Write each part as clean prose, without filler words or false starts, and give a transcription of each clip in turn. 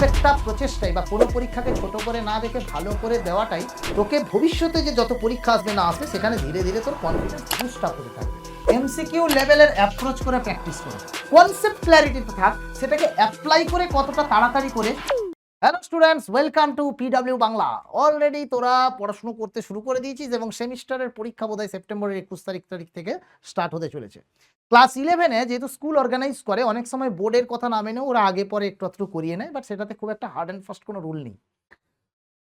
প্রত্যেকটা প্রচেষ্টাই বা কোনো পরীক্ষাকে ছোট করে না দেখে ভালো করে দেওয়াটাই তোকে ভবিষ্যতে যে যত পরীক্ষা আসবে না আসবে সেখানে ধীরে ধীরে তোর কনফিডেন্স বুস্ট আপ হতে থাকবে। এমসিকিউ লেভেলের অ্যাপ্রোচ করে প্র্যাকটিস করো, কনসেপ্ট ক্ল্যারিটিতে থাক, সেটাকে অ্যাপ্লাই করে কতটা তাড়াতাড়ি করে। Hello students, welcome to PW Bangla. Already তোরা পড়াশুনো করতে শুরু করে দিয়েছিস এবং সেমিস্টারের পরীক্ষা বোধহয় সেপ্টেম্বরের 21 তারিখ থেকে স্টার্ট হতে চলেছে। ক্লাস 11-এ যেহেতু স্কুল অর্গানাইজ করে, অনেক সময় বোর্ডের কথা না মেনেও ওরা আগে পরে একটু একটু করিয়ে নেয়, বাট সেটাতে খুব একটা হার্ড অ্যান্ড ফাস্ট কোনো রুল নেই।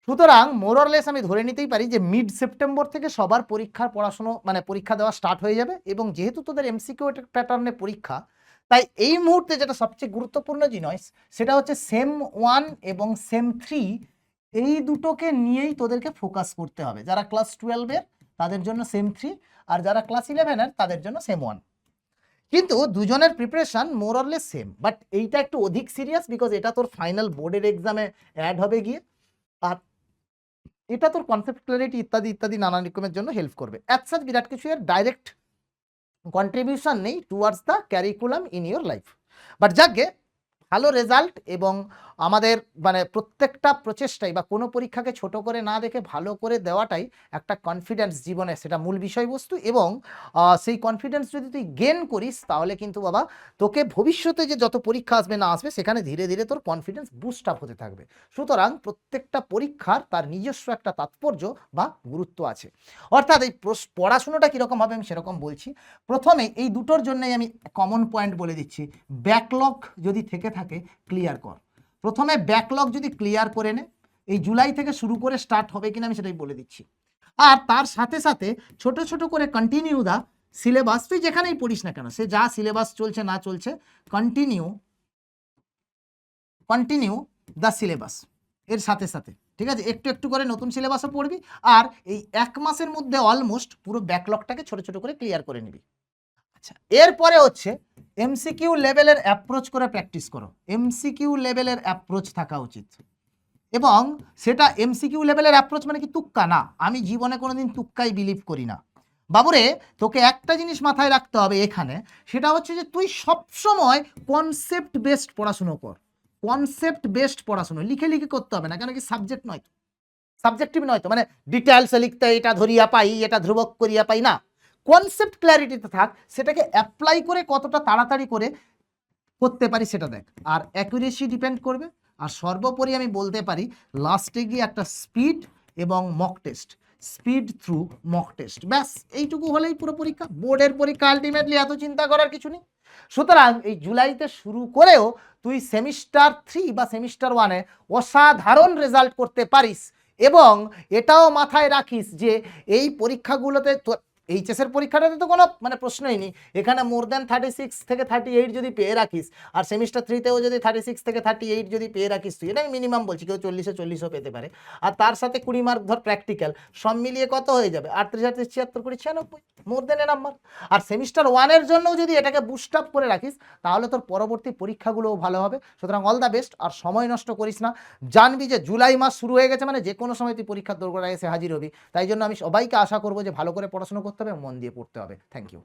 সুতরাং মোরলেস আমি ধরে নিতেই পারি যে মিড সেপ্টেম্বর থেকে সবার পরীক্ষার পড়াশুনো পরীক্ষা দেওয়া স্টার্ট হয়ে যাবে। এবং যেহেতু তোদের এমসিকিউ প্যাটার্নে পরীক্ষা, তাই এই মুহূর্তে যেটা সবচেয়ে গুরুত্বপূর্ণ জিনিস সেটা হচ্ছে সেম 1 এবং সেম 3 এই দুটোকে নিয়েই তোদেরকে ফোকাস করতে হবে। যারা ক্লাস 12-এর তাদের জন্য সেম 3, আর যারা ক্লাস 11-এর তাদের জন্য সেম 1। কিন্তু দুজনের প্রিপারেশন মোরলেস সেম, বাট এইটা একটু অধিক সিরিয়াস বিকজ এটা তোর ফাইনাল বোর্ডের এক্সামে অ্যাড হবে গিয়ে, আর এটা তোর কনসেপ্ট ক্লারিটি ইত্যাদি ইত্যাদি নানা রকমের জন্য হেল্প করবে। অ্যাজ সাচ বিরাট কিছু এর ডাইরেক্ট কন্ট্রিবিউশন নেই towards the curriculum in your life, but যাকে ভালো রেজাল্ট এবং আমাদের প্রত্যেকটা প্রচেষ্টাই বা কোনো পরীক্ষাকে ছোট করে না দেখে ভালো করে দেওয়াটাই একটা কনফিডেন্স জীবনে, সেটা মূল বিষয়বস্তু। এবং সেই কনফিডেন্স যদি তুই গেন করিস তাহলে কিন্তু বাবা তোকে ভবিষ্যতে যে যত পরীক্ষা আসবে না আসবে সেখানে ধীরে ধীরে তোর কনফিডেন্স বুস্ট আপ হতে থাকবে। সুতরাং প্রত্যেকটা পরীক্ষার তার নিজস্ব একটা তাৎপর্য বা গুরুত্ব আছে। অর্থাৎ এই পড়াশুনোটা কীরকম হবে আমি সেরকম বলছি। প্রথমে এই দুটোর জন্যই আমি কমন পয়েন্ট বলে দিচ্ছি। ব্যাকলগ যদি থেকে থাকে ক্লিয়ার কর। প্রথমে ব্যাকলগ যদি ক্লিয়ার করে নে, এই জুলাই থেকে শুরু করে স্টার্ট হবে কিনা আমি সেটাই বলে দিচ্ছি। আর তার সাথে সাথে ছোট ছোট করে কন্টিনিউ দা সিলেবাস, তুই যেখানেই পড়িস না কেন, সে যা সিলেবাস চলছে না চলছে, কন্টিনিউ দ্য সিলেবাস এর সাথে সাথে, ঠিক আছে? একটু একটু করে নতুন সিলেবাসও পড়বি, আর এই 1 মাসের মধ্যে অলমোস্ট পুরো ব্যাকলগটাকে ছোট ছোট করে ক্লিয়ার করে নিবি। আচ্ছা, এরপরে হচ্ছে এমসিকিউ লেভেলের অ্যাপ্রোচ করে প্র্যাকটিস করো। এমসিকিউ লেভেলের অ্যাপ্রোচ থাকা উচিত, এবং সেটা এমসিকিউ লেভেলের অ্যাপ্রোচ মানে কি তুক্কা না। আমি জীবনে কোনোদিন তুক্কাই বিলিভ করি না বাবুরে। তোকে একটা জিনিস মাথায় রাখতে হবে এখানে, সেটা হচ্ছে যে তুই সবসময় কনসেপ্ট বেসড পড়াশুনো কর। কনসেপ্ট বেসড পড়াশুনো লিখে লিখে করতে হবে না, কেন কি সাবজেক্ট নয় তো, সাবজেক্টিভ নয় তো, ডিটেলসে লিখতে এটা ধরিয়া পাই এটা ধ্রুবক করিয়া পাই না। কনসেপ্ট ক্ল্যারিটিতে থাক, সেটাকে অ্যাপ্লাই করে কতটা তাড়াতাড়ি করে করতে পারি সেটা দেখ। আর অ্যাকুরেসি ডিপেন্ড করবে, আর সর্বোপরি আমি বলতে পারি লাস্টে গিয়ে একটা স্পিড এবং mock test, speed through mock test, ব্যাস এইটুকু হলেই পুরো পরীক্ষা। বোর্ডের পরীক্ষা আলটিমেটলি এত চিন্তা করার কিছু নেই। সুতরাং এই জুলাইতে শুরু করেও তুই সেমিস্টার 3 বা সেমিস্টার 1-এ অসাধারণ রেজাল্ট করতে পারিস। এবং এটাও মাথায় রাখিস যে এই পরীক্ষাগুলোতে এইচএসের পরীক্ষাটাতে তো কোনো প্রশ্নই নেই, এখানে মোর দ্যান 36 থেকে 38 যদি পেয়ে রাখিস, আর সেমিস্টার 3-তেও যদি 36 থেকে 38 যদি পেয়ে রাখিস তুই, এটা আমি মিনিমাম বলছি, কেউ 40-40ও পেতে পারে, আর তার সাথে 20 মার্ক ধর প্র্যাকটিক্যাল, সব মিলিয়ে কত হয়ে যাবে? 38, 38, 76, 20, 96, more than a number. R semester 1-এর জন্যও যদি এটাকে বুস্ট আপ করে রাখিস তাহলে তোর পরবর্তী পরীক্ষাগুলোও ভালো হবে। সুতরাং অল দ্য বেস্ট, আর সময় নষ্ট করিস না। জানবি যে জুলাই মাস শুরু হয়ে গেছে, যে কোনো সময় তুই পরীক্ষার দোরগোড়ায় এসে হাজির হবি। তাই জন্য আমি সবাইকে আশা করবো যে ভালো করে পড়াশোনা করতে হবে, মন দিয়ে পড়তে হবে। Thank you.